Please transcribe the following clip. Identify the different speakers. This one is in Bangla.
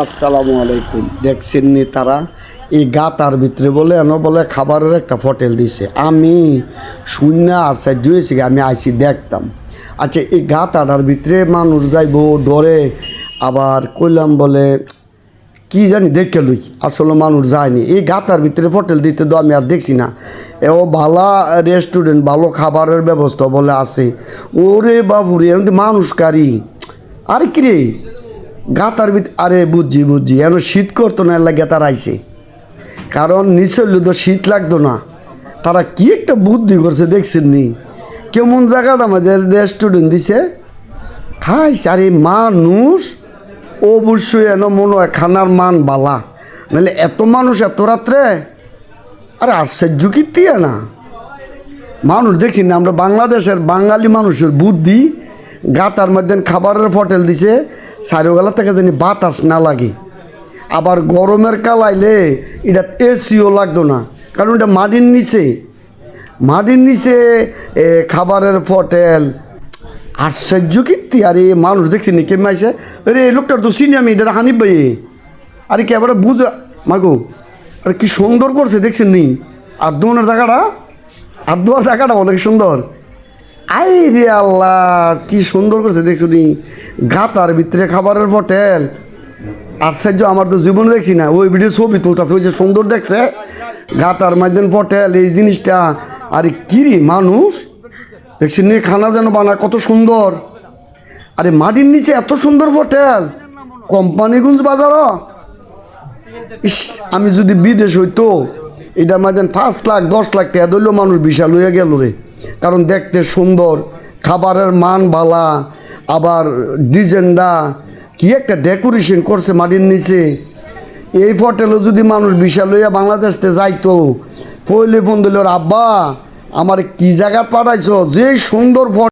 Speaker 1: আসসালামু আলাইকুম। দেখছেন নি তারা এই গাতার ভিতরে বলে বলে খাবারের একটা হোটেল দিছে। আমি শূন্য আর সাইড জুয়েছি, আমি আইসি দেখতাম। আচ্ছা, এই গাতাটার ভিতরে মানুষ যাইব ডরে, আবার কইলাম বলে কি জানি দেখে লই, আসলে মানুষ যায়নি। এই গাতার ভিতরে হোটেল দিতে তো আমি আর দেখছি না। এও ভালো রেস্টুরেন্ট, ভালো খাবারের ব্যবস্থা বলে আছে। ওরে বাবুরে, এমনি মানুষ কারি আরে কিরে গাতার ভিতরে। আরে বুঝছি এখন শীত করতো না, এর লাগে তারা আইছে, কারণ নিচে তো শীত লাগতো না। তারা কি একটা বুদ্ধি করছে দেখছেন নি, কেমন জায়গাটা আমাদের রেস্টুরেন্ট দিছে খাইছে। আরে মানুষ অবশ্যই এন মনে হয় খানার মান বালা, নাহলে এত মানুষ এত রাত্রে। আরে আশ্চর্য কীর্তি না মানুষ দেখছি না। আমরা বাংলাদেশের বাঙালি মানুষের বুদ্ধি, গাতার মধ্যে খাবারের হোটেল দিছে, চারিওবেলা থেকে জানি বাতাস না লাগে। আবার গরমের কাল আইলে এটা এসিও লাগতো না, কারণ এটা মাটির নিচে খাবারের হোটেল। আশ্চর্য কীর্তি। আরে মানুষ দেখছি নি কেমন আইসে। আরে এই লোকটার তো চিনি আমি, এটা হানিফ ভাই। আরে কি এবারে বুঝ মাগো, আরে কি সুন্দর করছে দেখছেন নি। আদুয়ার জায়গাটা অনেক সুন্দর। আই রে আল্লাহ, কি সুন্দর করছে দেখছো নি। গাতার ভিতরে খাবারের হোটেল। আশ্চর্য, আমার তো জীবনে দেখছি না। ওই ভিডিও ছবি তুলতেছে, ওই যে সুন্দর দেখছে গাতার মাধ্যম হোটেল এই জিনিসটা। আরে কিরি মানুষ দেখছি নি, খানা যেন বানায় কত সুন্দর। আরে মাটির নিচে এত সুন্দর হোটেল, কোম্পানিগঞ্জ বাজার। ইস, আমি যদি বিদেশ হইতো এটার মাঝে 5 লাখ 10 লাখ টাকা ধরলেও মানুষ বিশাল হয়ে গেল রে। কারণ দেখতে সুন্দর, খাবারের মান ভালা, আবার ডিজাইনটা কি একটা ডেকোরেশন করছে মাটির নিচে। এই হোটেলে যদি মানুষ বিশাল হইয়া বাংলাদেশতে যাইতো, পইলে ফোন দিল, আব্বা আমার কি জায়গা পাঠাইছো, যে সুন্দর